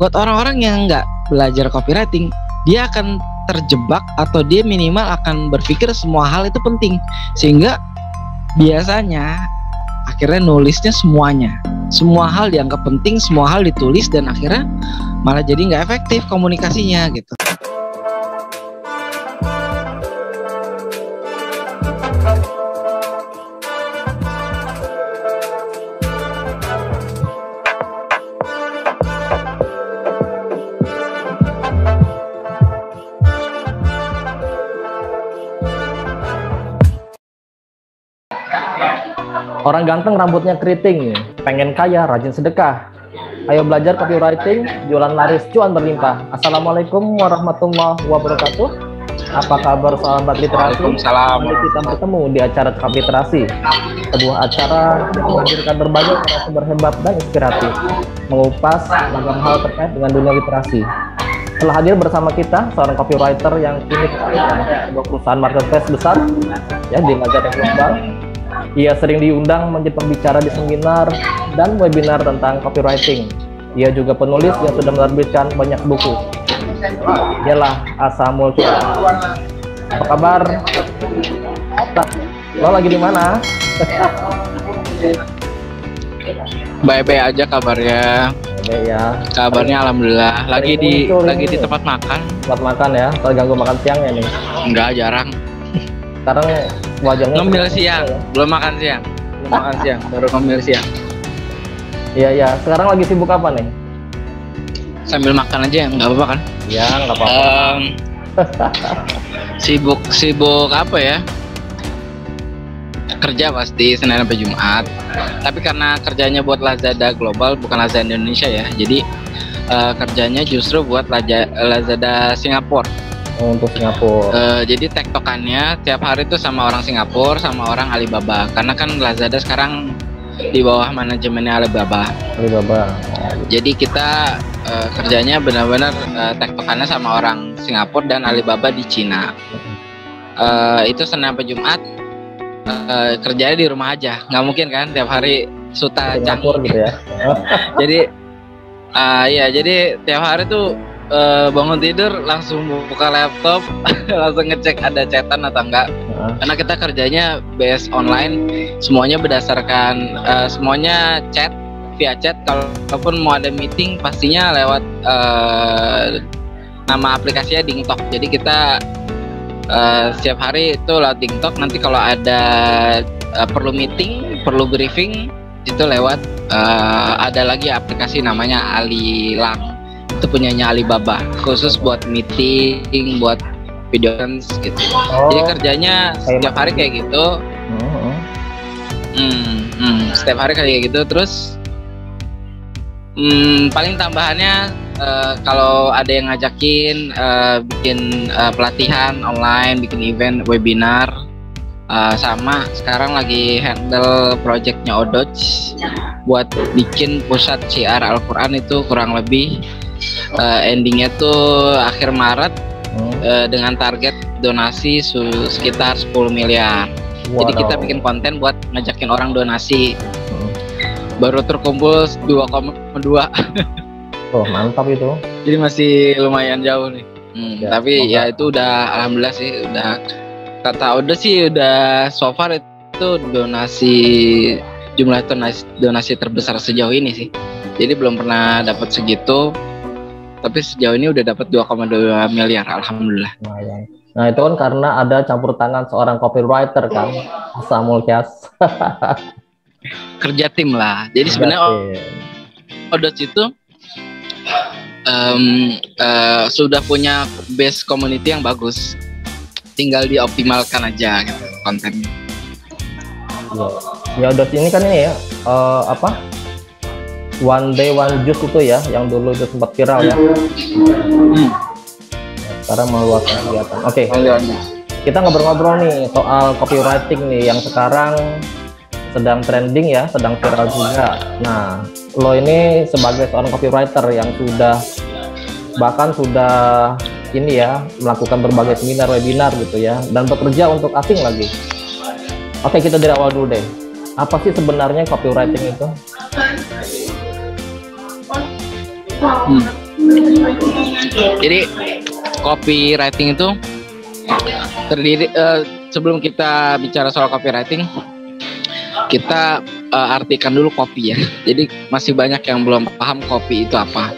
buat orang-orang yang nggak belajar copywriting, dia akan terjebak atau dia minimal akan berpikir semua hal itu penting, sehingga biasanya akhirnya nulisnya semuanya, semua hal dianggap penting, semua hal ditulis, dan akhirnya malah jadi nggak efektif komunikasinya gitu. Orang ganteng rambutnya keriting, pengen kaya rajin sedekah. Ayo belajar copywriting, jualan laris cuan berlimpah. Assalamualaikum warahmatullahi wabarakatuh. Apa kabar sahabat literasi? Mari kita bertemu di acara Cakap Literasi, sebuah acara yang menghadirkan berbagai narasumber hebat dan inspiratif, mengupas beragam hal terkait dengan dunia literasi. Telah hadir bersama kita seorang copywriter yang kini bekerja sebuah perusahaan marketplace besar ya di Majalengka Global. Ia sering diundang menjadi pembicara di seminar dan webinar tentang copywriting. Ia juga penulis yang sudah menerbitkan banyak buku. Dialah Asa Mulkia. Apa kabar? Lo lagi di mana? Baik-baik aja kabarnya. Baik ya. Kabarnya alhamdulillah. Lagi di tempat makan. Tempat makan ya. Terganggu makan siang ya nih? Enggak, jarang. Sekarang wajahnya ngemil siang, ya? Belum makan siang, baru ngemil siang. Iya. Sekarang lagi sibuk apa nih? Sambil makan aja, nggak apa-apa kan? Ya, nggak apa-apa. Sibuk apa ya? Kerja pasti Senin sampai Jumat. Tapi karena kerjanya buat Lazada Global, bukan Lazada Indonesia ya. Jadi kerjanya justru buat Lazada Singapura. Untuk Singapura. Jadi tektokannya tiap hari tuh sama orang Singapura, sama orang Alibaba. Karena kan Lazada sekarang di bawah manajemennya Alibaba. Jadi kita kerjanya benar-benar tektokannya sama orang Singapura dan Alibaba di Cina. Itu Senin sampai Jumat kerjanya di rumah aja. Nggak mungkin kan tiap hari suta canggih gitu ya. Jadi tiap hari tuh bangun tidur langsung buka laptop langsung ngecek ada chatan atau enggak, karena kita kerjanya based online, semuanya berdasarkan semuanya chat, via chat. Kalaupun mau ada meeting pastinya lewat nama aplikasinya DingTalk. Jadi kita setiap hari itu lewat DingTalk. Nanti kalau ada perlu meeting, perlu briefing, itu lewat ada lagi aplikasi namanya Alilang, itu punyanya Alibaba, khusus buat meeting, buat video gitu. Jadi kerjanya setiap hari kayak gitu. Setiap hari kayak gitu. Terus paling tambahannya kalau ada yang ngajakin bikin pelatihan online, bikin event, webinar, sama sekarang lagi handle projectnya Odoj buat bikin pusat syiar Al-Quran. Itu kurang lebih endingnya tuh akhir Maret, dengan target donasi sekitar 10 miliar. Jadi kita bikin konten buat ngajakin orang donasi. Baru terkumpul 2,2. Oh, mantap itu. Jadi masih lumayan jauh nih. Tapi ya itu udah alhamdulillah sih, udah so far itu jumlah donasi terbesar sejauh ini sih. Jadi belum pernah dapat segitu. Tapi sejauh ini udah dapat 2,2 miliar, alhamdulillah. Nah itu kan karena ada campur tangan seorang copywriter kan, Asa Mulkia. Kerja tim lah. Jadi sebenarnya Odoj itu sudah punya base community yang bagus. Tinggal dioptimalkan aja gitu kontennya. Ya Odoj ini kan ini ya One Day One Juice itu ya, yang dulu itu sempat viral ya. Sekarang meluaskan kegiatan. Oke. Kita ngobrol-ngobrol nih soal copywriting nih yang sekarang sedang trending ya, sedang viral juga. Nah, lo ini sebagai seorang copywriter yang bahkan sudah ini ya, melakukan berbagai seminar, webinar gitu ya, dan bekerja untuk asing lagi. Oke, kita dari awal dulu deh. Apa sih sebenarnya copywriting itu? Jadi copywriting itu terdiri sebelum kita bicara soal copywriting, kita artikan dulu copy ya. Jadi masih banyak yang belum paham copy itu apa.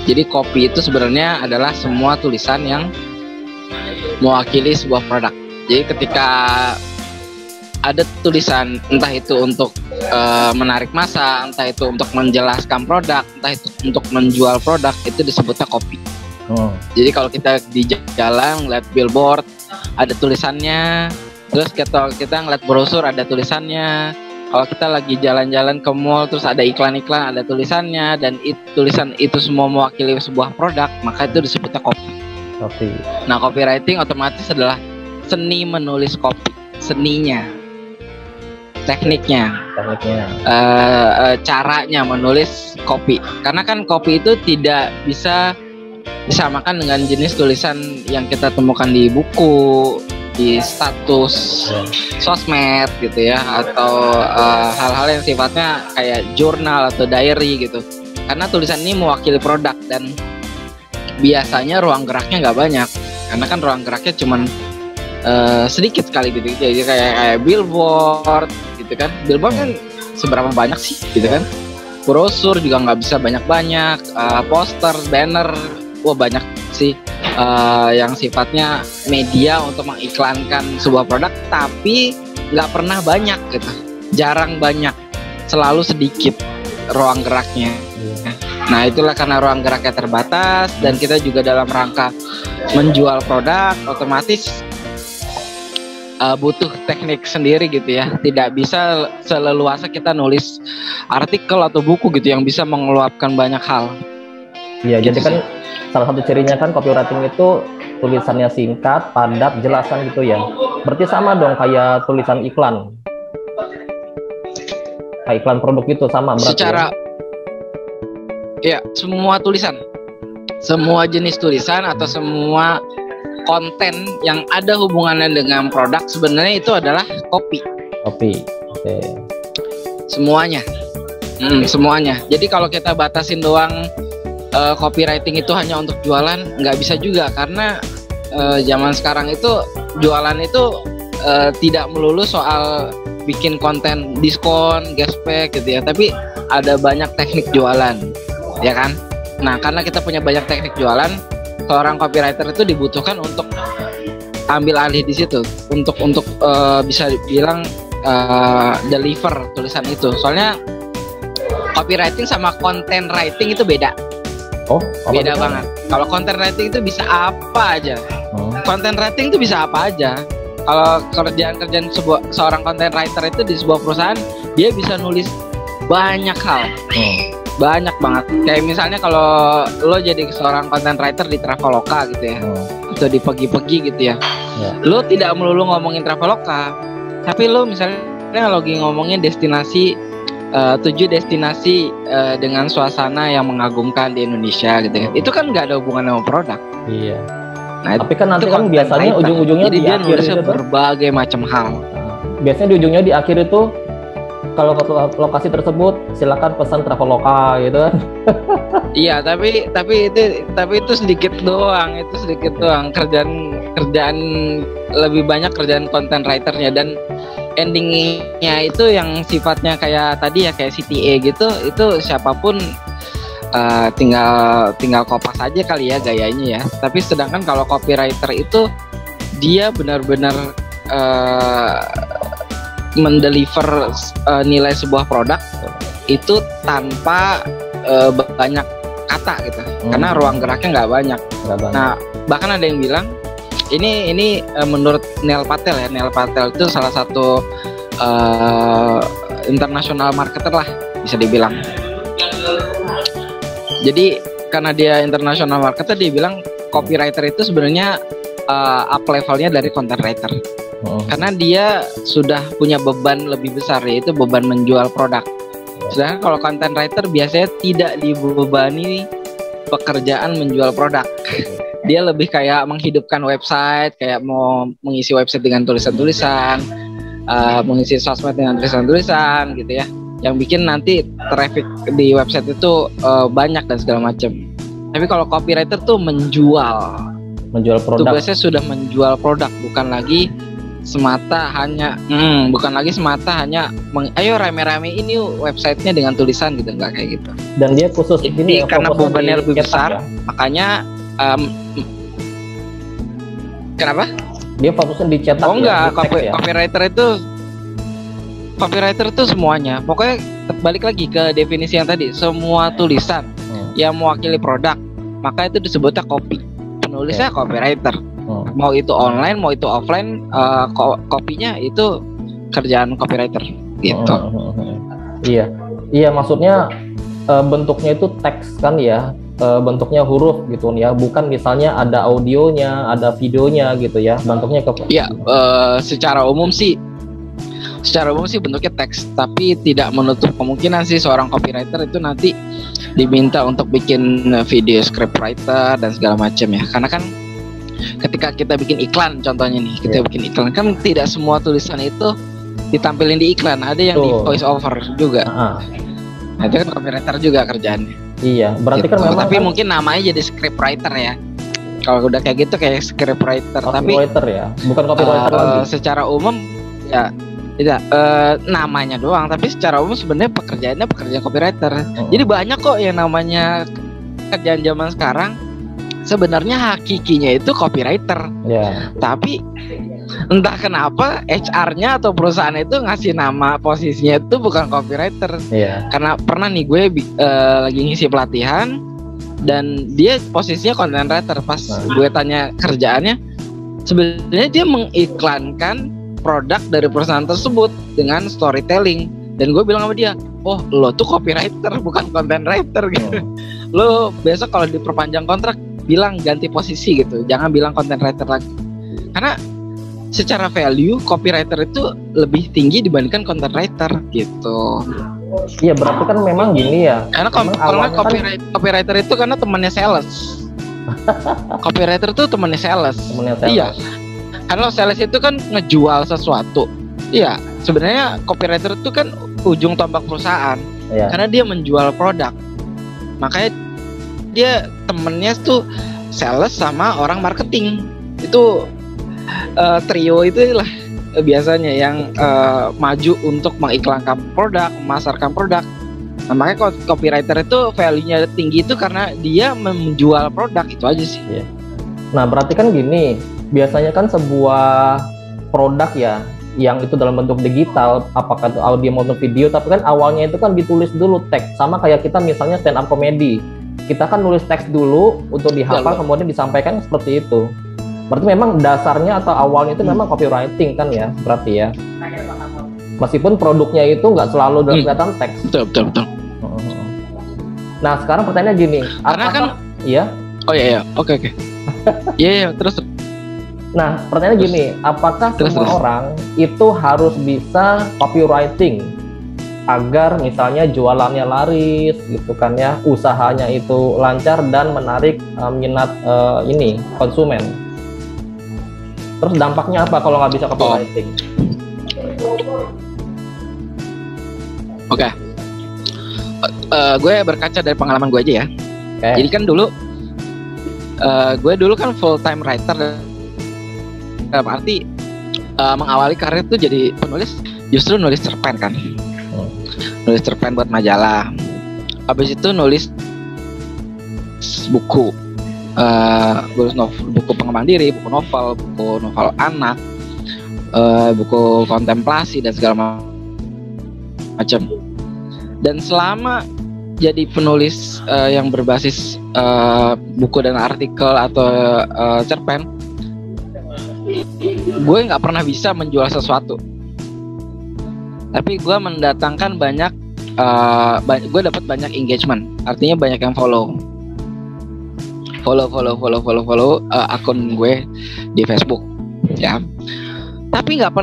Jadi copy itu sebenarnya adalah semua tulisan yang mewakili sebuah produk. Jadi ketika ada tulisan, entah itu untuk menarik massa, entah itu untuk menjelaskan produk, entah itu untuk menjual produk, itu disebutnya copy. Jadi kalau kita di jalan ngeliat billboard ada tulisannya, terus kita ngeliat brosur ada tulisannya, kalau kita lagi jalan-jalan ke mall terus ada iklan-iklan ada tulisannya, dan tulisan itu semua mewakili sebuah produk, maka itu disebutnya copy. Nah, copywriting otomatis adalah seni menulis copy, seninya, tekniknya, caranya menulis copy. Karena kan copy itu tidak bisa disamakan dengan jenis tulisan yang kita temukan di buku, di status sosmed gitu ya, atau hal-hal yang sifatnya kayak jurnal atau diary gitu. Karena tulisan ini mewakili produk dan biasanya ruang geraknya nggak banyak, karena kan ruang geraknya cuman sedikit sekali gitu. Jadi kayak billboard gitu kan. Billboard kan seberapa banyak sih gitu kan. Brosur juga nggak bisa banyak-banyak, poster, banner, wah banyak sih yang sifatnya media untuk mengiklankan sebuah produk, tapi nggak pernah banyak gitu, jarang banyak, selalu sedikit ruang geraknya. Nah itulah karena ruang geraknya terbatas dan kita juga dalam rangka menjual produk, otomatis butuh teknik sendiri gitu ya. Tidak bisa seleluasa kita nulis artikel atau buku gitu yang bisa mengeluapkan banyak hal. Iya, gitu. Jadi kan salah satu cirinya kan copywriting itu tulisannya singkat, padat, jelasan gitu ya. Berarti sama dong kayak tulisan iklan. Kayak iklan produk itu sama berarti. Secara ya, semua tulisan, semua jenis tulisan atau semua konten yang ada hubungannya dengan produk sebenarnya itu adalah copy. Semuanya. Semuanya. Jadi kalau kita batasin doang copywriting itu hanya untuk jualan, nggak bisa juga, karena zaman sekarang itu jualan itu tidak melulu soal bikin konten diskon, cashback gitu ya, tapi ada banyak teknik jualan, ya kan? Nah, karena kita punya banyak teknik jualan, seorang copywriter itu dibutuhkan untuk ambil alih di situ, untuk bisa bilang deliver tulisan itu. Soalnya copywriting sama content writing itu beda. Beda banget. Kalau content writing itu bisa apa aja. Content writing itu bisa apa aja. Kalau kerjaan seorang content writer itu di sebuah perusahaan, dia bisa nulis banyak hal. Banyak banget. Kayak misalnya kalau lo jadi seorang content writer di Traveloka gitu ya, atau di Pegi-Pegi gitu ya. Lo tidak melulu ngomongin Traveloka, tapi lo misalnya lagi ngomongin destinasi 7 destinasi dengan suasana yang mengagumkan di Indonesia gitu ya. Itu kan nggak ada hubungan sama produk. Iya. Nah, tapi kan nanti kan biasanya ujung-ujungnya jadi di dia akhir nulisnya berbagai macam hal. Biasanya di ujungnya di akhir itu kalau ke lokasi tersebut silakan pesan Traveloka gitu kan. Iya, tapi itu sedikit doang, kerjaan lebih banyak kerjaan content writernya, dan endingnya itu yang sifatnya kayak tadi ya, kayak CTA gitu, itu siapapun tinggal kopas aja kali ya gayanya ya. Tapi sedangkan kalau copywriter itu dia benar-benar mendeliver nilai sebuah produk itu tanpa banyak kata gitu, karena ruang geraknya nggak banyak. Nah, bahkan ada yang bilang ini menurut Neil Patel ya. Neil Patel itu salah satu international marketer lah bisa dibilang. Jadi karena dia international marketer, dia bilang copywriter itu sebenarnya up levelnya dari content writer. Karena dia sudah punya beban lebih besar, yaitu beban menjual produk. Sedangkan kalau content writer biasanya tidak dibebani pekerjaan menjual produk. Dia lebih kayak menghidupkan website, kayak mau mengisi website dengan tulisan-tulisan, mengisi sosmed dengan tulisan-tulisan gitu ya, yang bikin nanti traffic di website itu banyak dan segala macam. Tapi kalau copywriter tuh menjual produk. Tugasnya sudah menjual produk, bukan lagi semata hanya ayo rame-rame ini websitenya dengan tulisan gitu, nggak kayak gitu. Dan dia khusus ini karena bebannya lebih besar, ya? Makanya kenapa? Dia fokusnya di cetak. Oh enggak, copywriter itu semuanya. Pokoknya balik lagi ke definisi yang tadi, semua tulisan yang mewakili produk, maka itu disebutnya copy. Penulisnya copywriter. Mau itu online, mau itu offline, kopinya itu kerjaan copywriter gitu. Iya, maksudnya bentuknya itu teks kan ya, bentuknya huruf gitu ya, bukan misalnya ada audionya, ada videonya gitu ya, bentuknya ke. Iya, secara umum sih bentuknya teks, tapi tidak menutup kemungkinan sih seorang copywriter itu nanti diminta untuk bikin video scriptwriter dan segala macam ya. Karena kan ketika kita bikin iklan, contohnya nih, kita bikin iklan kan tidak semua tulisan itu ditampilin di iklan, ada yang di voice over juga. Nah, itu kan copywriter juga kerjaannya. Iya, berarti gitu. Kan memang tapi kan mungkin namanya jadi scriptwriter ya. Kalau udah kayak gitu kayak scriptwriter, copywriter ya, bukan copywriter lagi. Secara umum ya tidak, namanya doang, tapi secara umum sebenarnya pekerjaan copywriter. Jadi banyak kok yang namanya kerjaan zaman sekarang sebenarnya hakikinya itu copywriter. Tapi entah kenapa HR-nya atau perusahaan itu ngasih nama posisinya itu bukan copywriter. Karena pernah nih gue lagi ngisi pelatihan dan dia posisinya content writer. Pas gue tanya kerjaannya, sebenarnya dia mengiklankan produk dari perusahaan tersebut dengan storytelling. Dan gue bilang sama dia, oh lo tuh copywriter bukan content writer gitu. Lo besok kalau diperpanjang kontrak bilang ganti posisi gitu, jangan bilang content writer lagi. Karena secara value copywriter itu lebih tinggi dibandingkan content writer gitu. Iya, berarti kan memang gini ya. Karena copywriter itu karena temannya sales. Copywriter itu temannya sales. Iya. Karena sales itu kan ngejual sesuatu. Iya, sebenarnya copywriter itu kan ujung tombak perusahaan. Karena dia menjual produk. Makanya dia temennya tuh sales sama orang marketing. Itu trio itulah biasanya yang maju untuk mengiklankan produk, memasarkan produk. Nah, makanya copywriter itu value-nya tinggi itu karena dia menjual produk, itu aja sih. Nah, berarti kan gini, biasanya kan sebuah produk ya, yang itu dalam bentuk digital, apakah itu audio maupun video, tapi kan awalnya itu kan ditulis dulu teks, sama kayak kita misalnya stand up comedy, kita kan nulis teks dulu untuk dihafal, kemudian disampaikan seperti itu. Berarti memang dasarnya atau awalnya itu memang copywriting kan ya, berarti ya. Meskipun produknya itu nggak selalu dalam kelihatan teks. Betul. Nah, sekarang pertanyaannya gini, karena kan iya? Oh iya, oke. Iya, terus. Nah, pertanyaannya gini, apakah semua orang itu harus bisa copywriting agar misalnya jualannya laris gitu kan ya, usahanya itu lancar dan menarik minat konsumen? Terus dampaknya apa kalau nggak bisa copywriting? Oke. Gue berkaca dari pengalaman gue aja ya. Jadi kan dulu gue kan full time writer, dalam arti mengawali karir tuh jadi penulis, justru nulis cerpen kan. Nulis cerpen buat majalah. Habis itu nulis buku, buku pengembang diri, buku novel anak, buku kontemplasi dan segala macam. Dan selama jadi penulis yang berbasis buku dan artikel atau cerpen, gue nggak pernah bisa menjual sesuatu. Tapi gue mendatangkan gue dapat banyak engagement, artinya banyak yang follow akun gue di Facebook, ya. Tapi nggak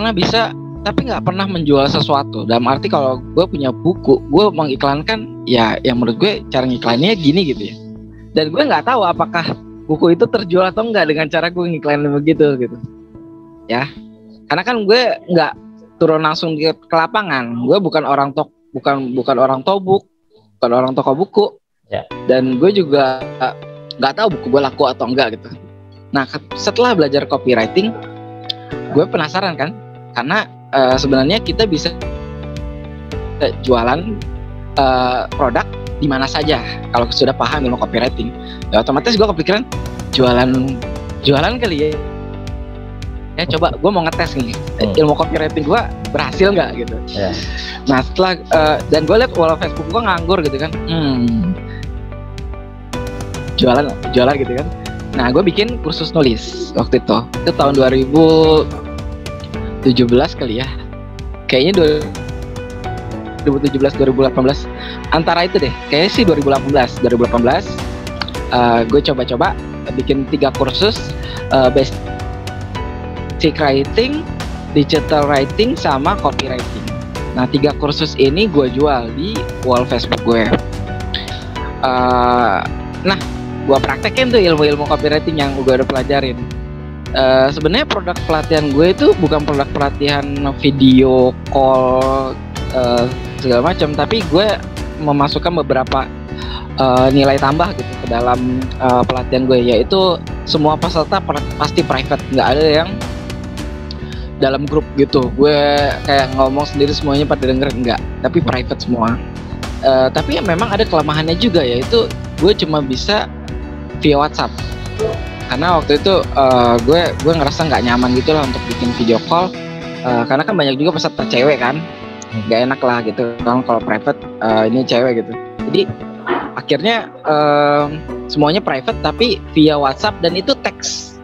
pernah menjual sesuatu. Dalam arti kalau gue punya buku, gue mengiklankan, ya yang menurut gue cara ngiklannya gini gitu ya. Dan gue nggak tahu apakah buku itu terjual atau enggak dengan cara gue ngiklanin begitu gitu, ya. Karena kan gue nggak turun langsung ke lapangan. Gue bukan orang toko buku, dan gue juga nggak tahu buku gue laku atau enggak gitu. Nah setelah belajar copywriting, gue penasaran kan, karena sebenarnya kita bisa jualan produk di mana saja kalau sudah paham ilmu copywriting. Ya otomatis gue kepikiran jualan kali ya. Ya coba gue mau ngetes nih ilmu copywriting gue berhasil nggak gitu. Yeah. Nah setelah dan gue lihat wall Facebook gue nganggur gitu kan, jualan gitu kan. Nah gue bikin kursus nulis waktu itu tahun 2017 kali ya, kayaknya 2017 2018 antara itu deh, kayaknya sih 2018 gue coba bikin 3 kursus basic writing, digital writing, sama copywriting. Nah 3 kursus ini gue jual di wall Facebook gue. Nah gue praktekin tuh ilmu-ilmu copywriting yang gue udah pelajarin. Sebenarnya produk pelatihan gue itu bukan produk pelatihan video call segala macam, tapi gue memasukkan beberapa nilai tambah gitu ke dalam pelatihan gue, yaitu semua peserta pasti private, nggak ada yang dalam grup gitu. Gue kayak ngomong sendiri semuanya pada denger, enggak, tapi private semua. Tapi memang ada kelemahannya juga, yaitu gue cuma bisa via WhatsApp, karena waktu itu gue ngerasa nggak nyaman gitu lah untuk bikin video call, karena kan banyak juga peserta cewek kan, nggak enak lah gitu kan kalau private ini cewek gitu. Jadi akhirnya semuanya private tapi via WhatsApp, dan itu teks.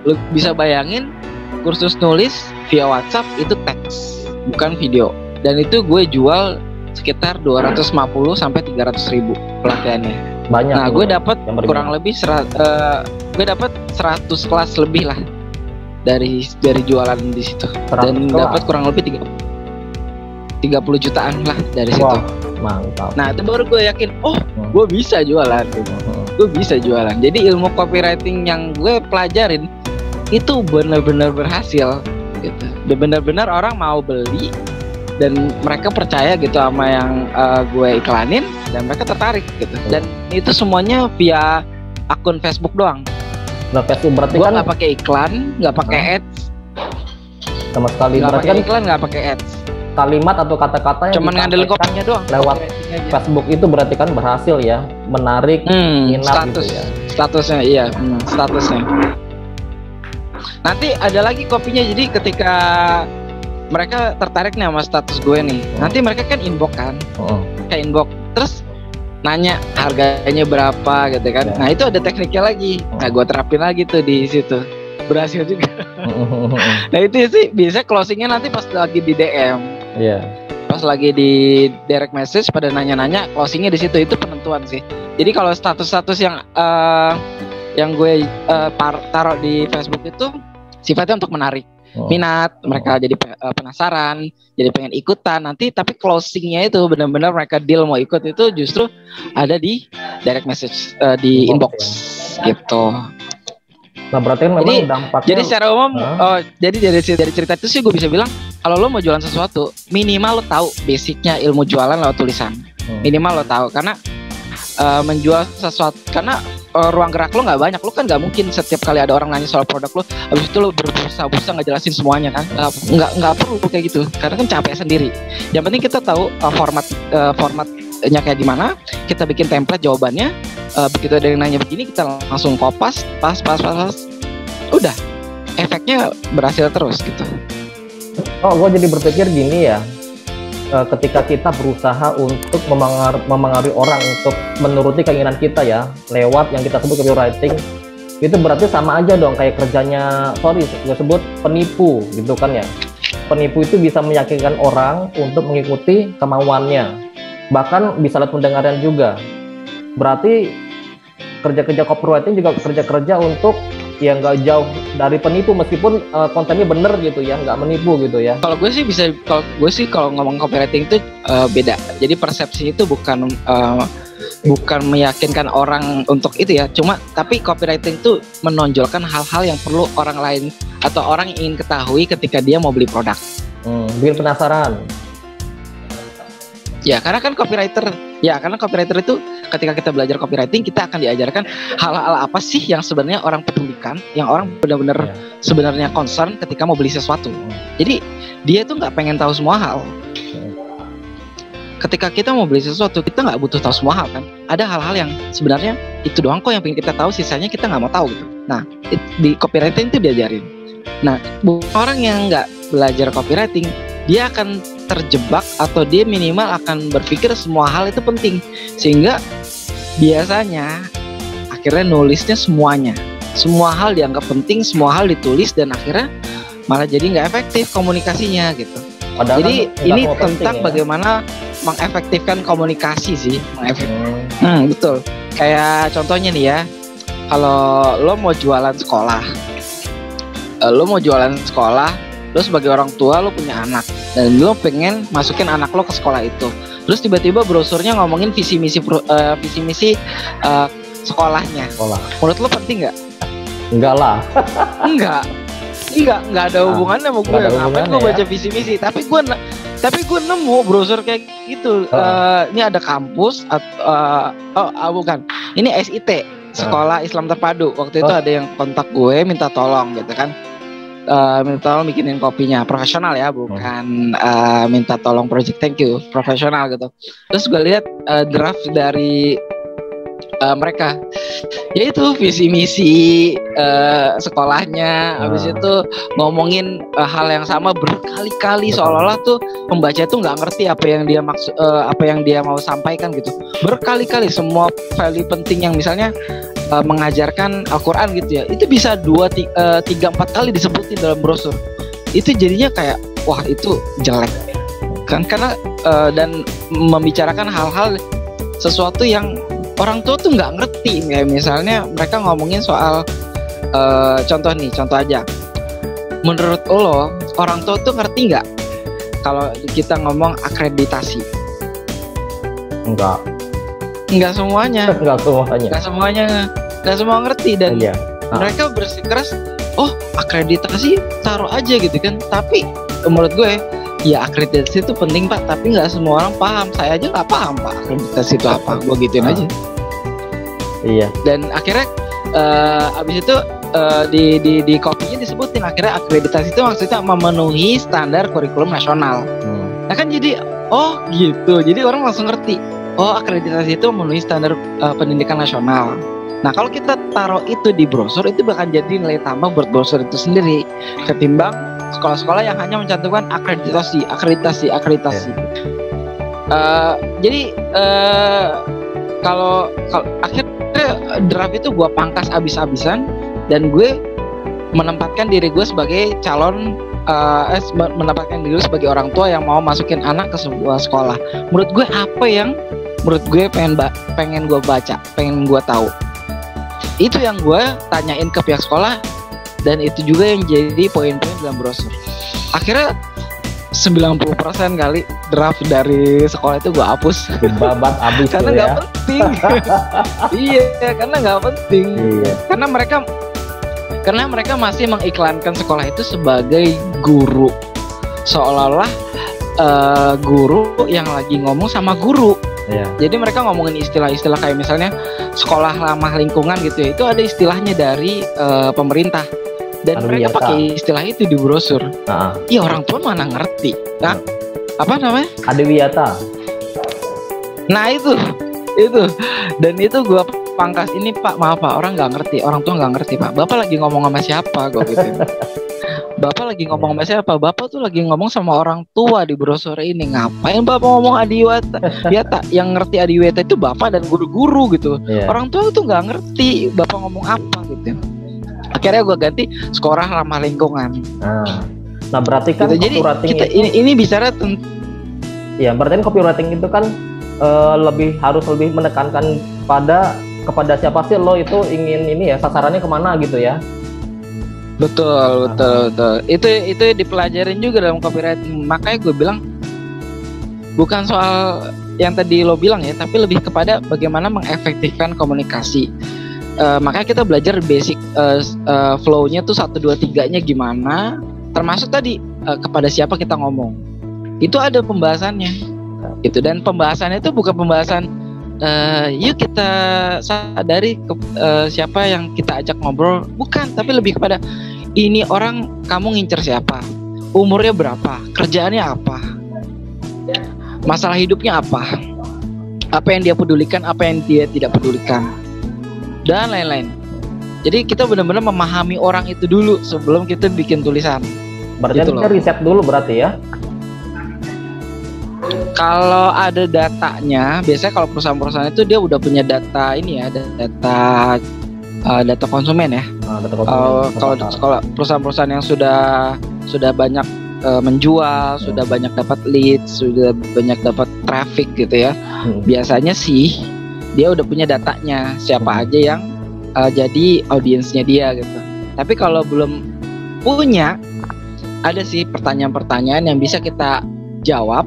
Lu bisa bayangin kursus nulis via WhatsApp itu teks, bukan video. Dan itu gue jual sekitar 250 sampai 300 ribu pelatihannya. Banyak. Nah, gue dapat kurang lebih gue dapat 100 kelas lebih lah dari jualan di situ. Dan dapat kurang lebih 30 jutaan lah dari situ. Mantap. Nah, itu baru gue yakin, gue bisa jualan gitu. Gue bisa jualan. Jadi ilmu copywriting yang gue pelajarin itu benar-benar berhasil gitu. Benar-benar orang mau beli dan mereka percaya gitu sama yang gue iklanin, dan mereka tertarik gitu. Dan itu semuanya via akun Facebook doang. Nah, Facebook berarti gue kan nggak pakai iklan, nggak pakai ads sama sekali. Nggak Berarti pakai kan iklan, nggak pakai ads. Kalimat atau kata-kata yang cuman ngandelin kopinya doang lewat Facebook itu berarti kan berhasil ya, menarik minat gitu ya. Statusnya iya, statusnya. Nanti ada lagi kopinya, jadi ketika mereka tertarik nih sama status gue nih, nanti mereka kan inbox kan, kayak inbox, terus nanya harganya berapa gitu kan. Nah itu ada tekniknya lagi, nah gue terapin lagi tuh di situ, berhasil juga. Nah itu sih biasanya closingnya nanti pas lagi di DM, pas lagi di direct message pada nanya-nanya, closingnya di situ. Itu penentuan sih. Jadi kalau status-status yang gue taruh di Facebook itu sifatnya untuk menarik minat mereka, jadi penasaran, jadi pengen ikutan nanti. Tapi closingnya itu benar-benar mereka deal mau ikut, itu justru ada di direct message, di inbox gitu. Nah berarti kan memang dampaknya. Jadi secara umum, jadi dari cerita itu sih gue bisa bilang, kalau lo mau jualan sesuatu, minimal lo tahu basicnya ilmu jualan lewat tulisan. Minimal lo tahu, karena menjual sesuatu, karena ruang gerak lo nggak banyak. Lo kan nggak mungkin setiap kali ada orang nanya soal produk lo, habis itu lo berbusa-busa ngejelasin semuanya kan. Nggak perlu kayak gitu, karena kan capek sendiri. Yang penting kita tahu formatnya kayak gimana, kita bikin template jawabannya. Begitu ada yang nanya begini, kita langsung kopas, pas, udah, efeknya berhasil terus gitu. Gue jadi berpikir gini ya, ketika kita berusaha untuk memengaruhi orang untuk menuruti keinginan kita ya, lewat yang kita sebut copywriting, itu berarti sama aja dong kayak kerjanya, gue sebut penipu gitu kan ya. Penipu itu bisa meyakinkan orang untuk mengikuti kemauannya, bahkan bisa lihat pendengaran juga. Berarti kerja-kerja copywriting juga kerja-kerja untuk ya nggak jauh dari penipu, meskipun kontennya bener gitu ya, nggak menipu gitu ya. Kalau gue sih kalau ngomong copywriting itu beda. Jadi persepsi itu bukan meyakinkan orang untuk itu ya, tapi copywriting itu menonjolkan hal-hal yang perlu orang lain atau orang yang ingin ketahui ketika dia mau beli produk. Bikin penasaran. Ya karena kan copywriter Ya, karena copywriter itu ketika kita belajar copywriting, kita akan diajarkan hal-hal apa sih yang sebenarnya orang pedulikan, yang orang benar-benar sebenarnya concern ketika mau beli sesuatu. Jadi dia tuh nggak pengen tahu semua hal. Ketika kita mau beli sesuatu, kita nggak butuh tahu semua hal kan. Ada hal-hal yang sebenarnya itu doang kok yang pengen kita tahu, sisanya kita nggak mau tahu gitu. Nah, di copywriting itu diajarin. Nah, orang yang nggak belajar copywriting, dia akan terjebak atau dia minimal akan berpikir semua hal itu penting, sehingga biasanya akhirnya nulisnya semuanya, semua hal dianggap penting, semua hal ditulis, dan akhirnya malah jadi nggak efektif komunikasinya gitu. Padahal jadi kan ini tentang ya, bagaimana mengefektifkan komunikasi sih, betul. Kayak contohnya nih ya, kalau lo mau jualan sekolah, lo sebagai orang tua, lo punya anak dan lo pengen masukin anak lo ke sekolah itu. Terus tiba-tiba brosurnya ngomongin visi misi sekolahnya. Menurut lo penting nggak? Enggak lah. Enggak ada hubungannya sama gue. Ngapain gue baca visi misi? Tapi gue nemu brosur kayak gitu. Ini ada kampus bukan. Ini SIT, Sekolah Islam Terpadu. Waktu itu ada yang kontak gue minta tolong gitu kan. Minta tolong bikinin kopinya, profesional ya, bukan minta tolong project, thank you, profesional gitu. Terus gue lihat draft dari mereka, yaitu visi misi sekolahnya. Habis itu ngomongin hal yang sama berkali-kali, seolah-olah tuh pembaca tuh nggak ngerti apa yang dia maksud, apa yang dia mau sampaikan gitu. Berkali-kali semua value penting yang misalnya mengajarkan Al-Quran gitu ya, itu bisa 2, 3, 4 kali disebutin dalam brosur. Itu jadinya kayak wah itu jelek kan, karena dan membicarakan hal-hal sesuatu yang orang tua tuh nggak ngerti. Kayak misalnya mereka ngomongin soal contoh aja, menurut lo orang tua tuh ngerti nggak kalau kita ngomong akreditasi? Enggak semuanya. Enggak semua ngerti, dan mereka bersikeras, oh akreditasi taruh aja gitu kan. Tapi menurut gue, ya akreditasi itu penting Pak, tapi nggak semua orang paham. Saya aja nggak paham Pak akreditasi itu apa. Gue gituin aja. Iya. Dan akhirnya abis itu di kopinya disebutin akhirnya akreditasi itu maksudnya memenuhi standar kurikulum nasional. Nah kan jadi oh gitu. Jadi orang langsung ngerti. Oh akreditasi itu memenuhi standar pendidikan nasional. Nah kalau kita taruh itu di brosur, itu bakal jadi nilai tambah buat brosur itu sendiri, ketimbang sekolah-sekolah yang hanya mencantumkan akreditasi. Jadi kalau akhirnya draft itu gue pangkas abis-abisan, dan gue menempatkan diri gue sebagai calon menempatkan diri sebagai orang tua yang mau masukin anak ke sebuah sekolah. Menurut gue apa yang menurut gue pengen gue baca, pengen gue tahu, itu yang gue tanyain ke pihak sekolah, dan itu juga yang jadi poin-poin dalam brosur. Akhirnya 90% kali draft dari sekolah itu gue hapus. Babat abis karena nggak penting. Iya, karena nggak penting. Iya. Karena mereka masih mengiklankan sekolah itu sebagai guru, seolah-olah guru yang lagi ngomong sama guru. Yeah. Jadi mereka ngomongin istilah-istilah kayak misalnya sekolah ramah lingkungan gitu ya, itu ada istilahnya dari pemerintah, dan mereka pakai istilah itu di brosur. Iya, orang tua mana ngerti? Nah, apa namanya? Adiwiyata. Nah itu, dan itu gue pangkas, ini Pak maaf Pak, orang nggak ngerti, orang tua nggak ngerti Pak. Bapak lagi ngomong sama siapa? Gue gitu. Bapak lagi ngomong sama siapa? Bapak tuh lagi ngomong sama orang tua di brosur ini. Ngapain Bapak ngomong adiwiyata? Ya tak, yang ngerti adiwiyata itu Bapak dan guru-guru gitu. Orang tua tuh nggak ngerti Bapak ngomong apa gitu. Akhirnya gue ganti sekolah ramah lingkungan. Nah berarti kan gitu. Jadi kita ini bicara tentang, ya berarti copywriting itu kan harus lebih menekankan kepada siapa sih lo itu ingin ini ya, sasarannya kemana gitu ya. Betul. Itu dipelajarin juga dalam copywriting. Makanya gue bilang bukan soal yang tadi lo bilang ya, tapi lebih kepada bagaimana mengefektifkan komunikasi. Makanya kita belajar basic flow-nya tuh 1, 2, 3-nya gimana. Termasuk tadi kepada siapa kita ngomong. Itu ada pembahasannya. Itu, dan pembahasannya itu bukan pembahasan yuk kita sadari siapa yang kita ajak ngobrol, bukan, tapi lebih kepada ini orang kamu ngincer siapa, umurnya berapa, kerjaannya apa, masalah hidupnya apa yang dia pedulikan, apa yang dia tidak pedulikan, dan lain-lain. Jadi kita benar-benar memahami orang itu dulu sebelum kita bikin tulisan. Berarti gitu kita riset dulu berarti ya? Kalau ada datanya, biasanya kalau perusahaan-perusahaan itu dia udah punya data ini ya, data konsumen ya. Kalau perusahaan-perusahaan yang sudah banyak menjual, sudah banyak dapat leads, sudah banyak dapat traffic gitu ya. Biasanya sih dia udah punya datanya, siapa aja yang jadi audiensnya dia gitu. Tapi kalau belum punya, ada sih pertanyaan-pertanyaan yang bisa kita jawab.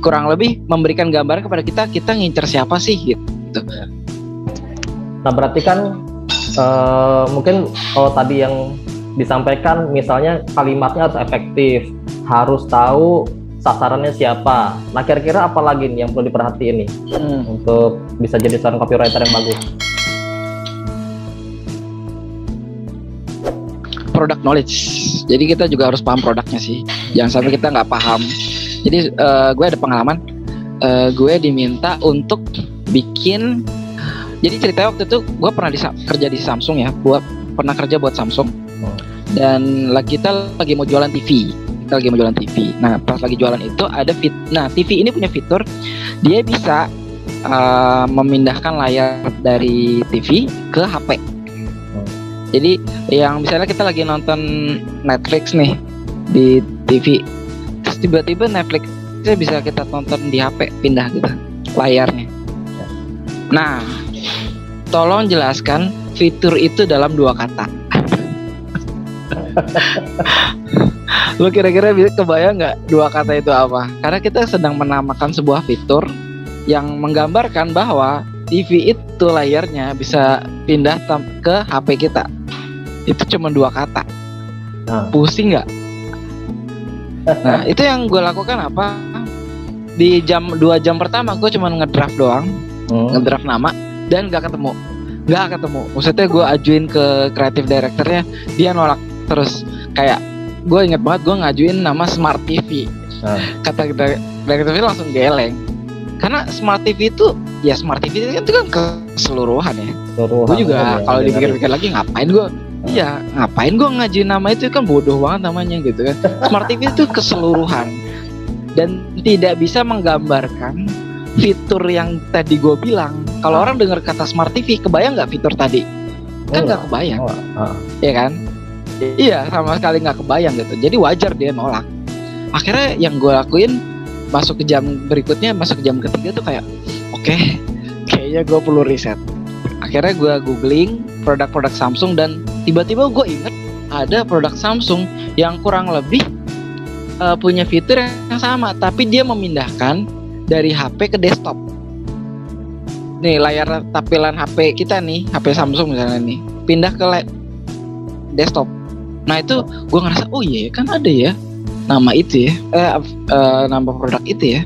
Kurang lebih memberikan gambaran kepada kita ngincer siapa sih gitu. Nah berarti kan mungkin kalau tadi yang disampaikan misalnya kalimatnya harus efektif, harus tahu sasarannya siapa. Nah kira-kira apa lagi nih yang perlu diperhatiin nih untuk bisa jadi seorang copywriter yang bagus? Product knowledge. Jadi kita juga harus paham produknya sih. Jangan sampai kita nggak paham. Jadi gue ada pengalaman, gue diminta untuk bikin. Jadi ceritanya waktu itu gue pernah kerja di Samsung ya. Gue pernah kerja buat Samsung. Dan kita lagi mau jualan TV. Nah pas lagi jualan itu ada nah TV ini punya fitur, dia bisa memindahkan layar dari TV ke HP. Jadi yang misalnya kita lagi nonton Netflix nih di TV, terus tiba-tiba Netflixnya bisa kita tonton di HP, pindah gitu layarnya. Nah tolong jelaskan fitur itu dalam 2 kata. Lo kira-kira bisa kebayang nggak 2 kata itu apa? Karena kita sedang menamakan sebuah fitur yang menggambarkan bahwa TV itu layarnya bisa pindah ke HP kita. Itu cuma 2 kata. Pusing nggak? Nah itu yang gue lakukan apa? Di 2 jam pertama gue cuma ngedraft doang, ngedraft nama, dan nggak ketemu. Maksudnya gue ajuin ke creative directornya, dia nolak terus. Kayak gue inget banget gue ngajuin nama Smart TV. Kata director langsung geleng. Karena Smart TV itu ya Smart TV itu kan keseluruhan ya. Gue juga kalau dipikir-pikir lagi ngapain gue ngajuin nama itu, kan bodoh banget namanya gitu kan. Smart TV itu keseluruhan dan tidak bisa menggambarkan fitur yang tadi gue bilang. Kalau orang dengar kata Smart TV, kebayang nggak fitur tadi? Kan nggak kebayang, ya kan? Iya, sama sekali nggak kebayang gitu. Jadi wajar dia nolak. Akhirnya yang gue lakuin, masuk ke jam berikutnya, masuk ke jam ketiga tuh kayak oke, kayaknya gue perlu riset. Akhirnya gue googling produk-produk Samsung dan tiba-tiba gue inget ada produk Samsung yang kurang lebih punya fitur yang sama, tapi dia memindahkan dari HP ke desktop. Nih layar tampilan HP kita nih, HP Samsung misalnya nih, pindah ke desktop. Nah itu gue ngerasa oh iya kan ada ya nama itu ya, nama produk itu ya.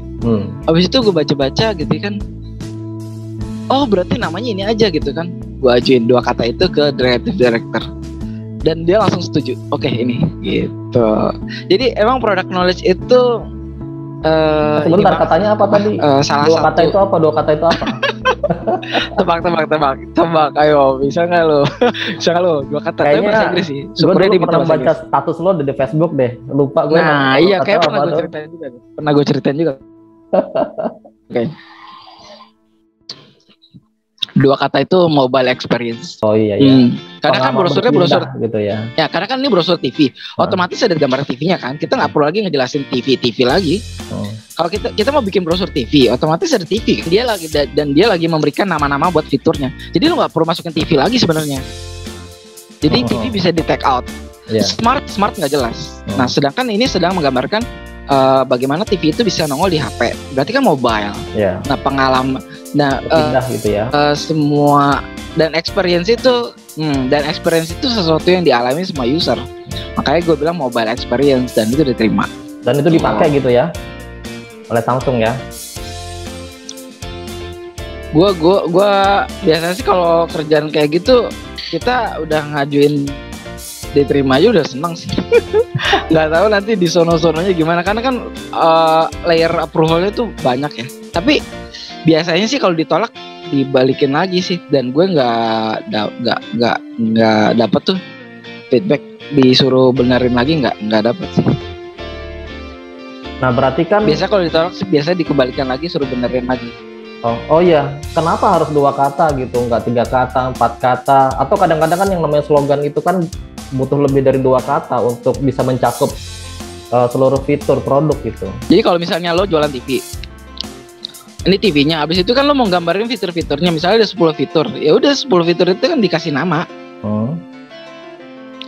Habis itu gue baca-baca gitu kan, oh berarti namanya ini aja gitu kan. Gue ajuin 2 kata itu ke creative director dan dia langsung setuju. Oke, ini gitu. Jadi emang product knowledge itu sebentar, katanya apa tadi? Salah 2 satu kata itu apa? 2 kata itu apa? Tebak. Ayo, bisa nggak lo? 2 kata. Kayaknya bahasa Inggris sih. Gue dulu pernah baca status lo di Facebook deh. Lupa gue. Nah, iya kayak pernah gue ceritain juga. Oke. 2 kata itu mobile experience. Oh iya. Karena kan brosurnya brosur gitu ya. Ya, karena kan ini brosur TV. Otomatis ada gambar TV-nya kan. Kita nggak perlu lagi ngejelasin TV lagi. Kalau kita mau bikin brosur TV, otomatis ada TV. Dia lagi memberikan nama-nama buat fiturnya. Jadi lo nggak perlu masukin TV lagi sebenarnya. Jadi TV bisa di take out. Smart nggak jelas. Nah, sedangkan ini sedang menggambarkan bagaimana TV itu bisa nongol di HP. Berarti kan mobile. Nah, pengalaman, gitu ya. Semua dan experience itu sesuatu yang dialami semua user. Makanya gue bilang mobile experience dan itu diterima. Dan itu dipakai gitu ya. oleh Samsung ya. Gua biasanya sih kalau kerjaan kayak gitu kita udah ngajuin diterima aja udah senang sih. Nggak tahu nanti di sono-sononya gimana karena kan layer approvalnya tuh banyak ya. Tapi biasanya sih kalau ditolak dibalikin lagi sih, dan gue nggak dapet tuh feedback, disuruh benerin lagi nggak dapet sih. Nah berarti kan biasa kalau ditolak sih biasa dikembalikan lagi suruh benerin lagi. Oh iya, kenapa harus 2 kata gitu, nggak 3 kata, 4 kata, atau kadang-kadang kan yang namanya slogan itu kan butuh lebih dari 2 kata untuk bisa mencakup seluruh fitur produk gitu. Jadi kalau misalnya lo jualan TV, ini TV-nya, abis itu kan lo mau gambarin fitur-fiturnya, misalnya ada 10 fitur, ya udah 10 fitur itu kan dikasih nama.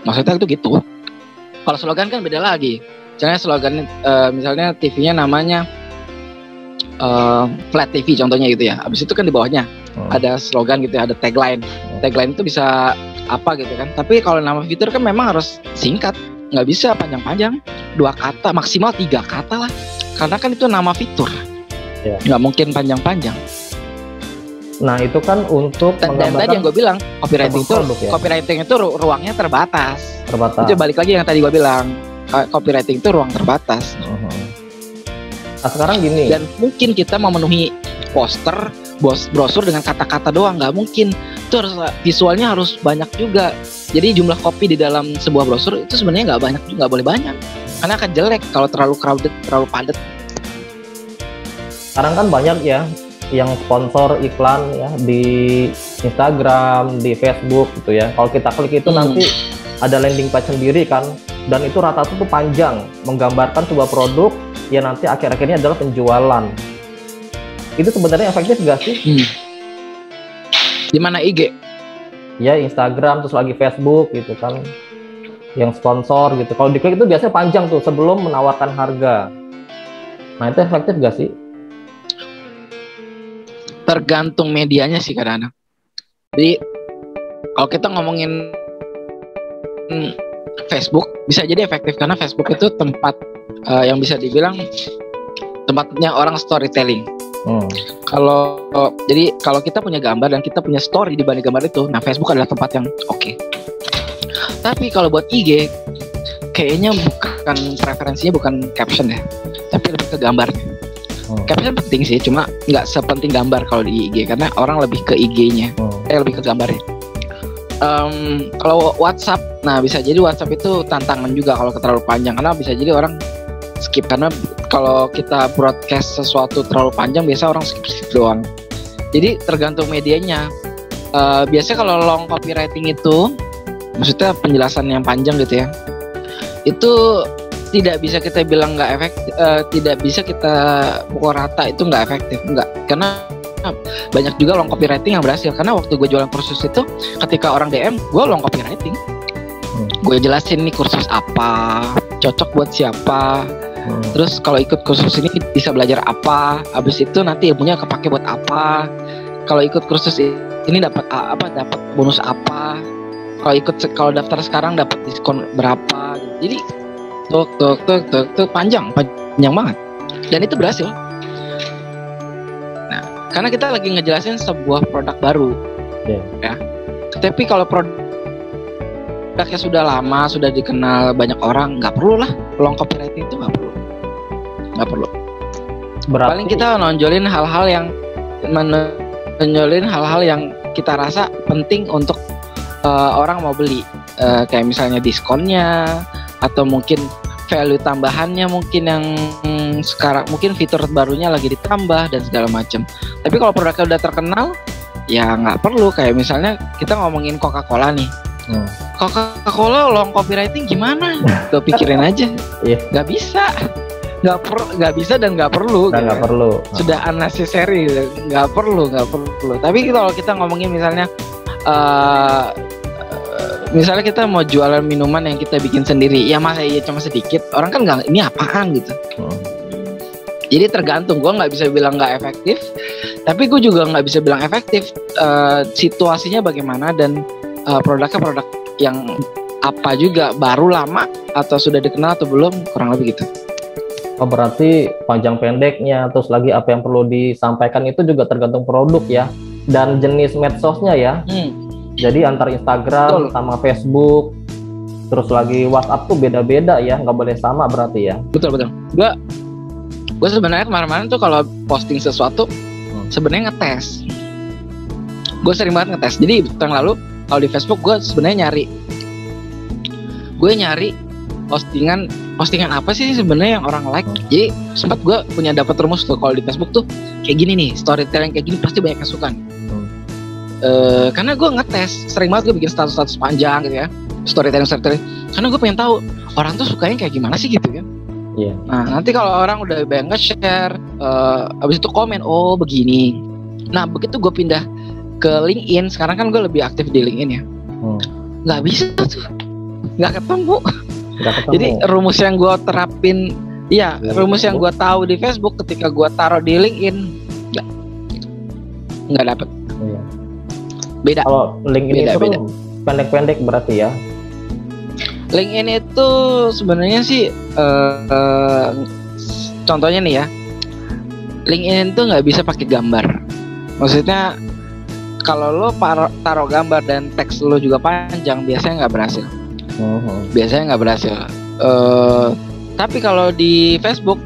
Maksudnya itu gitu. Kalau slogan kan beda lagi. Misalnya slogan, misalnya TV-nya namanya Flat TV contohnya gitu ya. Abis itu kan di bawahnya ada slogan gitu ya, ada tagline. Tagline itu bisa apa gitu kan. Tapi kalau nama fitur kan memang harus singkat, nggak bisa panjang-panjang. 2 kata, maksimal 3 kata lah. Karena kan itu nama fitur, nggak mungkin panjang-panjang. Nah itu kan untuk dan tadi yang gue bilang copywriting itu ruangnya terbatas. Itu balik lagi yang tadi gue bilang, copywriting itu ruang terbatas. Nah sekarang gini, dan mungkin kita memenuhi poster, brosur dengan kata-kata doang, nggak mungkin. Itu harus visualnya harus banyak juga. Jadi jumlah copy di dalam sebuah brosur itu sebenarnya nggak banyak juga, nggak boleh banyak, karena akan jelek kalau terlalu crowded, terlalu padat. Sekarang kan banyak ya yang sponsor iklan ya di Instagram, di Facebook gitu ya. Kalau kita klik itu nanti ada landing page sendiri kan, dan itu rata-rata tuh panjang, menggambarkan sebuah produk yang nanti akhir-akhirnya adalah penjualan. Itu sebenarnya efektif gak sih? Di mana IG? Ya Instagram, terus lagi Facebook gitu kan, yang sponsor gitu. Kalau diklik itu biasanya panjang tuh sebelum menawarkan harga. Nah itu efektif gak sih? Tergantung medianya sih kadang-kadang. Jadi kalau kita ngomongin Facebook bisa jadi efektif karena Facebook itu tempat yang bisa dibilang tempatnya orang storytelling. Jadi kalau kita punya gambar dan kita punya story di balik gambar itu, nah Facebook adalah tempat yang oke. Tapi kalau buat IG kayaknya bukan preferensinya, bukan caption ya, tapi lebih ke gambarnya. Caption penting sih, cuma nggak sepenting gambar kalau di IG karena orang lebih ke IG-nya, lebih ke gambarnya. Kalau WhatsApp, nah bisa jadi WhatsApp itu tantangan juga kalau terlalu panjang, karena bisa jadi orang skip, karena kalau kita broadcast sesuatu terlalu panjang biasa orang skip doang. Jadi tergantung medianya. Biasanya kalau long copywriting itu, maksudnya penjelasan yang panjang gitu ya, itu tidak bisa kita bilang nggak efektif, tidak bisa kita pukul rata itu nggak efektif, nggak, karena banyak juga long copywriting yang berhasil. Karena waktu gue jualan kursus itu, ketika orang DM gue long copywriting, gue jelasin nih kursus apa, cocok buat siapa, terus kalau ikut kursus ini bisa belajar apa, abis itu nanti ilmunya kepake buat apa, kalau ikut kursus ini dapat apa, dapat bonus apa, kalau daftar sekarang dapat diskon berapa. Jadi tuk panjang banget, dan itu berhasil. Karena kita lagi ngejelasin sebuah produk baru, ya. Tapi kalau produknya sudah lama, sudah dikenal banyak orang, nggak perlu lah long copywriting itu, nggak perlu. Berarti paling kita nonjolin hal-hal yang kita rasa penting untuk orang mau beli, kayak misalnya diskonnya, atau mungkin value tambahannya, mungkin yang sekarang mungkin fitur barunya lagi ditambah dan segala macam. Tapi kalau produknya udah terkenal, ya nggak perlu. Kayak misalnya kita ngomongin Coca-Cola nih, Coca-Cola long copywriting gimana? Lo pikirin aja, nggak bisa, nggak bisa dan nggak perlu. Nggak perlu. Sudah unnecessary, nggak perlu. Tapi kalau kita ngomongin misalnya kita mau jualan minuman yang kita bikin sendiri, ya masa iya cuma sedikit, orang kan nggak, ini apaan gitu. Jadi tergantung, gue nggak bisa bilang nggak efektif, tapi gue juga nggak bisa bilang efektif. Situasinya bagaimana dan produknya produk yang apa juga, baru, lama, atau sudah dikenal atau belum, kurang lebih gitu. Oh, berarti panjang pendeknya, terus lagi apa yang perlu disampaikan itu juga tergantung produk ya, dan jenis medsosnya ya. Jadi antar Instagram sama Facebook, terus lagi WhatsApp tuh beda-beda ya, nggak boleh sama berarti ya. Betul. Gue sebenarnya kemarin-kemarin tuh kalau posting sesuatu sebenarnya ngetes. Gue sering banget ngetes. Jadi tahun lalu kalau di Facebook gue sebenarnya nyari postingan apa sih sebenarnya yang orang like. Jadi sempat gue punya dapat rumus tuh kalau di Facebook tuh kayak gini nih, storytelling kayak gini pasti banyak yang suka. Karena gue ngetes, sering banget gue bikin status panjang gitu ya, storytelling. Karena gue pengen tahu orang tuh sukanya kayak gimana sih gitu kan. Iya. Nah nanti kalau orang udah banyak nge-share, abis itu komen, oh begini. Nah begitu gue pindah ke LinkedIn, sekarang kan gue lebih aktif di LinkedIn ya. Nggak bisa tuh, nggak ketemu. Jadi rumus yang gue terapin, rumus yang gue tahu di Facebook ketika gue taruh di LinkedIn nggak dapet. Iya. Beda. Kalau LinkedIn itu pendek-pendek berarti ya. LinkedIn itu sebenarnya sih contohnya nih ya, LinkedIn tuh nggak bisa pakai gambar. Maksudnya kalau lo taruh gambar dan teks lo juga panjang, biasanya nggak berhasil. Tapi kalau di Facebook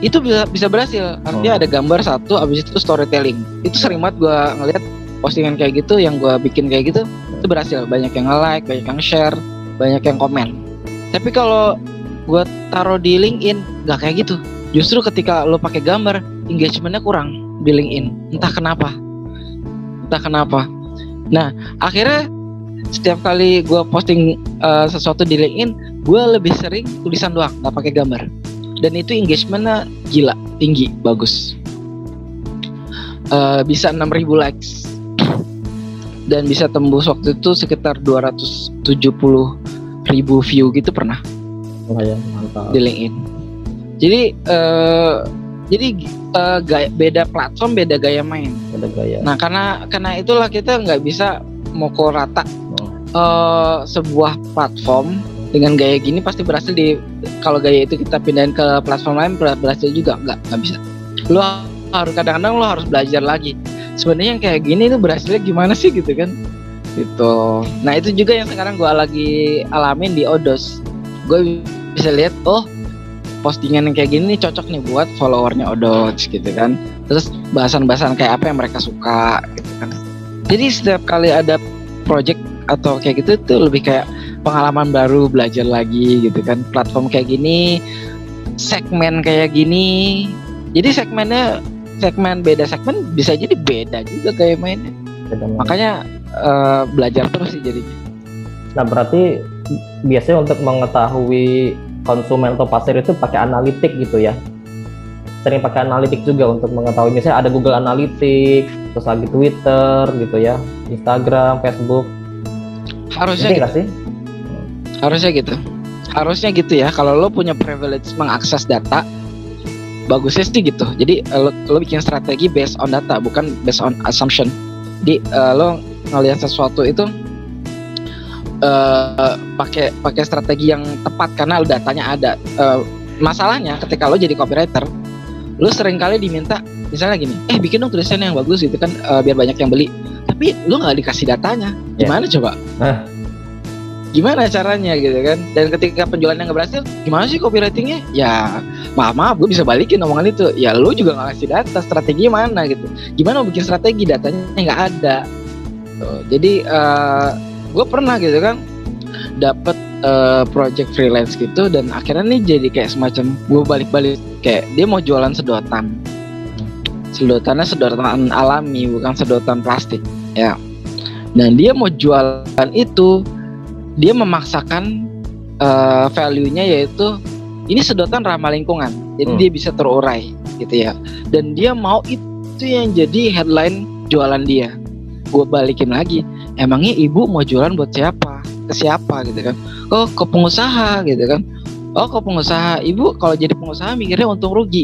itu bisa berhasil. Artinya ada gambar satu, abis itu storytelling. Itu sering banget gue ngeliat postingan kayak gitu, yang gue bikin kayak gitu, itu berhasil. Banyak yang nge-like, banyak yang share, banyak yang komen. Tapi kalau gue taruh di LinkedIn nggak kayak gitu. Justru ketika lo pakai gambar, engagementnya kurang di LinkedIn. Entah kenapa. Nah akhirnya setiap kali gue posting sesuatu di LinkedIn, gue lebih sering tulisan doang, nggak pakai gambar. Dan itu engagementnya gila, tinggi, bagus. Bisa 6.000 likes. Dan bisa tembus waktu itu sekitar 270.000 view gitu pernah. Mantap. Di LinkedIn. Jadi beda platform, beda gaya main. Nah karena itulah kita nggak bisa mukul rata. Sebuah platform dengan gaya gini pasti berhasil kalau gaya itu kita pindahin ke platform lain berhasil juga, nggak bisa. Lo harus kadang-kadang lo harus belajar lagi. Sebenarnya yang kayak gini tuh berhasilnya gimana sih gitu kan? Gitu. Nah itu juga yang sekarang gue lagi alamin di Odos. Gue bisa lihat, postingan yang kayak gini cocok nih buat followernya Odos gitu kan. Terus bahasan-bahasan kayak apa yang mereka suka gitu kan. Jadi setiap kali ada project atau kayak gitu tuh lebih kayak pengalaman baru, belajar lagi gitu kan. Platform kayak gini, segmen kayak gini. Jadi beda segmen bisa jadi beda juga kayak mainnya. Makanya belajar terus sih jadinya. Nah berarti biasanya untuk mengetahui konsumen atau pasar itu pakai analitik gitu ya. Sering pakai analitik juga untuk mengetahui, misalnya ada Google Analytics, terus lagi Twitter gitu ya, Instagram, Facebook. Harusnya gitu. Sih? Harusnya gitu ya. Kalau lo punya privilege mengakses data, bagusnya sih gitu. Jadi lo bikin strategi based on data, bukan based on assumption. Jadi lo ngelihat sesuatu itu pakai strategi yang tepat karena datanya ada. Masalahnya ketika lo jadi copywriter, lo sering kali diminta misalnya gini, bikin dong tulisan yang bagus gitu kan, biar banyak yang beli. Tapi lo nggak dikasih datanya. Gimana coba? Gimana caranya gitu kan? Dan ketika penjualannya nggak berhasil, gimana sih copywritingnya? Ya maaf gue bisa balikin omongan itu. Ya lo juga nggak ngasih data, strategi mana gitu. Gimana mau bikin strategi, datanya nggak ada. Tuh, jadi gue pernah gitu kan dapet project freelance gitu, dan akhirnya nih jadi kayak semacam gue balik-balik kayak dia mau jualan sedotan. Sedotannya sedotan alami, bukan sedotan plastik ya. Dan dia mau jualan itu, dia memaksakan value-nya yaitu ini sedotan ramah lingkungan, jadi dia bisa terurai gitu ya. Dan dia mau itu yang jadi headline jualan dia. Gue balikin lagi, emangnya ibu mau jualan buat siapa? Ke siapa gitu kan? Oh ke pengusaha gitu kan? Oh ke pengusaha. Ibu kalau jadi pengusaha mikirnya untung rugi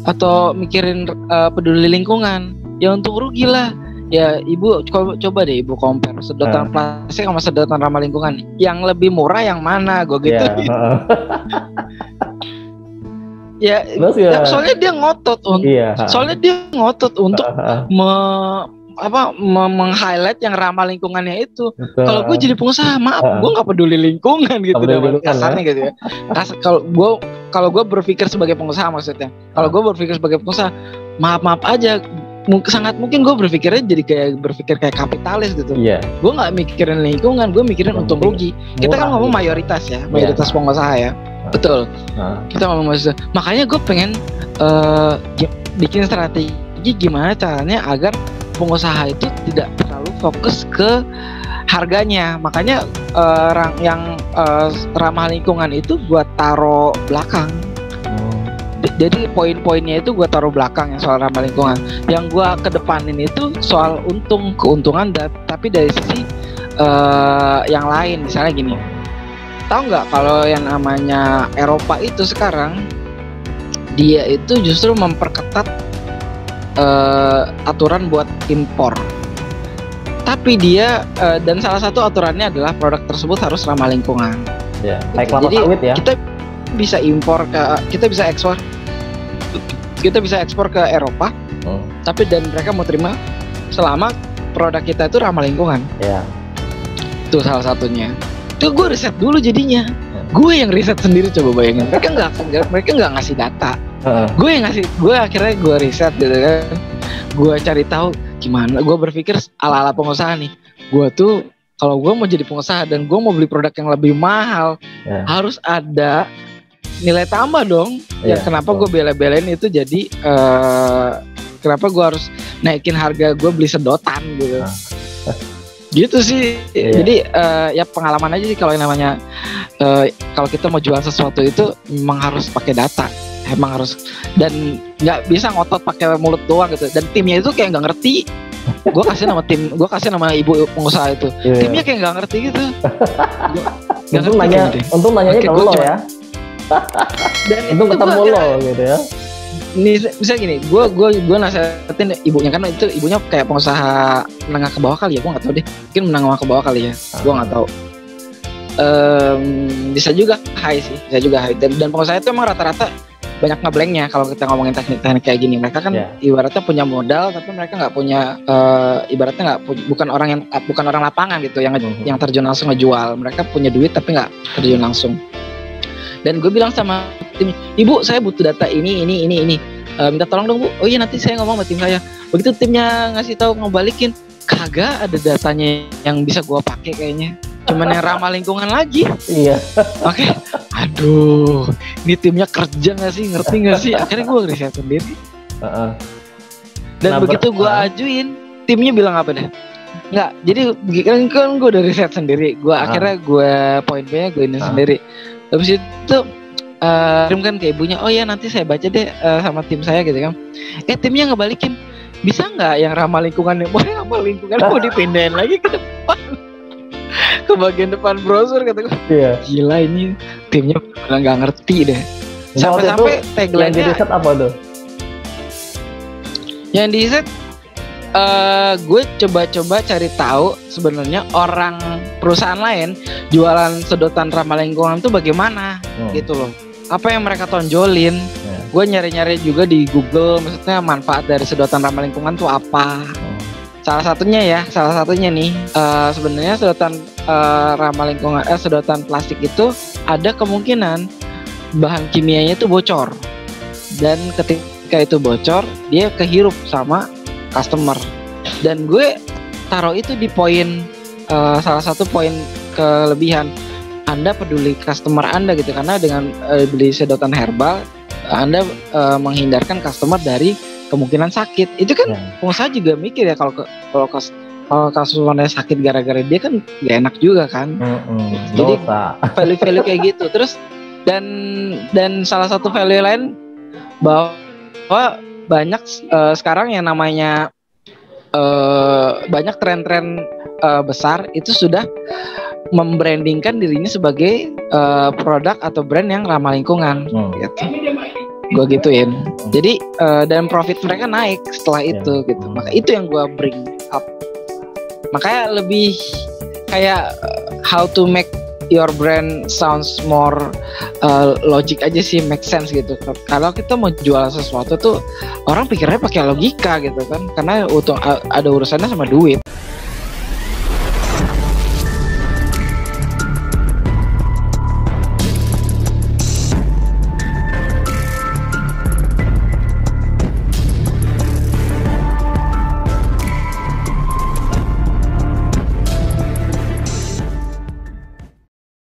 atau mikirin peduli lingkungan? Ya untung rugi lah. Ya ibu coba deh ibu compare sedotan plastik sama sedotan ramah lingkungan. Yang lebih murah yang mana? Gue gitu. Ya, soalnya dia ngotot untuk meng-highlight yang ramah lingkungannya itu. Kalau gue jadi pengusaha, maaf, gue nggak peduli lingkungan gitu, kasarnya gitu ya. Kalau gue berpikir sebagai pengusaha maksudnya, kalau gue berpikir sebagai pengusaha, maaf aja, sangat mungkin gue berpikirnya jadi berpikir kayak kapitalis gitu. Gue nggak mikirin lingkungan, gue mikirin untung rugi. Kita kan ngomong mayoritas ya, mayoritas pengusasaha ya. Betul. Kita ngomong maksudnya. Makanya gue pengen bikin strategi gimana caranya agar pengusaha itu tidak terlalu fokus ke harganya. Makanya yang ramah lingkungan itu gue taruh belakang. Jadi poin-poinnya itu gue taruh belakang yang soal ramah lingkungan. Yang gue kedepanin itu soal keuntungan, tapi dari sisi yang lain. Misalnya gini, tahu nggak kalau yang namanya Eropa itu sekarang dia itu justru memperketat aturan buat impor. Tapi dia dan salah satu aturannya adalah produk tersebut harus ramah lingkungan. Kayak kelapa sawit ya. Kita bisa ekspor ke Eropa. Tapi dan mereka mau terima selama produk kita itu ramah lingkungan. Itu salah satunya. Itu gue riset dulu jadinya. Gue yang riset sendiri, coba bayangin. Mereka nggak ngasih data. Gue akhirnya gue riset gitu kan. Gue cari tahu gimana. Gue berpikir ala-ala pengusaha nih. Gue tuh kalau gue mau jadi pengusaha dan gue mau beli produk yang lebih mahal, harus ada nilai tambah dong. Ya kenapa gue bela-belain itu jadi kenapa gue harus naikin harga gue beli sedotan gitu. Gitu sih. Jadi ya pengalaman aja sih kalau yang namanya kalau kita mau jual sesuatu itu memang harus pakai data, emang harus, dan nggak bisa ngotot pakai mulut doang gitu. Dan timnya itu kayak nggak ngerti. Gue kasih nama ibu pengusaha itu, timnya kayak nggak ngerti gitu. Untung nanyanya ke lo ya. Dan untung ketemu lo gitu ya. Bisa gini, gue nasihatin ibunya, karena itu ibunya kayak pengusaha menengah ke bawah kali ya, gue nggak tahu deh, mungkin menengah ke bawah kali ya, gue nggak tahu. Bisa juga high sih, dan pengusaha itu emang rata-rata banyak ngeblanknya kalau kita ngomongin teknik-teknik kayak gini. Mereka kan ibaratnya punya modal, tapi mereka nggak punya ibaratnya bukan orang lapangan gitu yang terjun langsung ngejual. Mereka punya duit tapi nggak terjun langsung. Dan gue bilang sama tim, ibu saya butuh data ini, minta tolong dong bu. Oh iya, nanti saya ngomong sama tim saya. Begitu timnya ngasih tahu ngebalikin, kagak ada datanya yang bisa gue pakai kayaknya, cuman yang ramah lingkungan lagi. Oke. Aduh, ini timnya kerja nggak sih, ngerti nggak sih? Akhirnya gue riset sendiri. Dan begitu gue ajuin, timnya bilang apa deh? Nggak, jadi kan gue udah riset sendiri. Gue akhirnya poin-poinnya gue ini sendiri. Habis itu kirimkan ke ibunya, oh ya nanti saya baca deh sama tim saya gitu kan. Timnya ngebalikin, bisa nggak yang ramah lingkungan? Boleh ramah lingkungan, mau dipindahin lagi ke depan, ke bagian depan browser kata gue. Gila ini timnya nggak ngerti deh. Sampai tagline-nya yang di riset apa tuh? Yang di riset gue coba cari tahu sebenarnya orang perusahaan lain jualan sedotan ramah lingkungan itu bagaimana gitu loh. Apa yang mereka tonjolin? Gue nyari-nyari juga di Google, maksudnya manfaat dari sedotan ramah lingkungan tuh apa? Salah satunya nih sebenarnya sedotan ramah lingkungan, sedotan plastik itu ada kemungkinan bahan kimianya itu bocor, dan ketika itu bocor dia kehirup sama customer. Dan gue taruh itu di poin salah satu poin kelebihan, Anda peduli customer Anda gitu, karena dengan beli sedotan herbal Anda menghindarkan customer dari kemungkinan sakit. Itu kan pengusaha juga mikir ya, kalau customernya sakit gara-gara dia kan gak enak juga kan. Jadi value kayak gitu. Terus dan salah satu value lain bahwa banyak sekarang yang namanya banyak tren-tren besar itu sudah membrandingkan dirinya sebagai produk atau brand yang ramah lingkungan gitu. Gue gituin. Jadi dan profit mereka naik setelah itu gitu. Maka itu yang gue bring up. Makanya lebih kayak how to make your brand sounds more logic aja sih, make sense gitu. Kalau kita mau jual sesuatu tuh orang pikirnya pakai logika gitu kan, karena ada urusannya sama duit.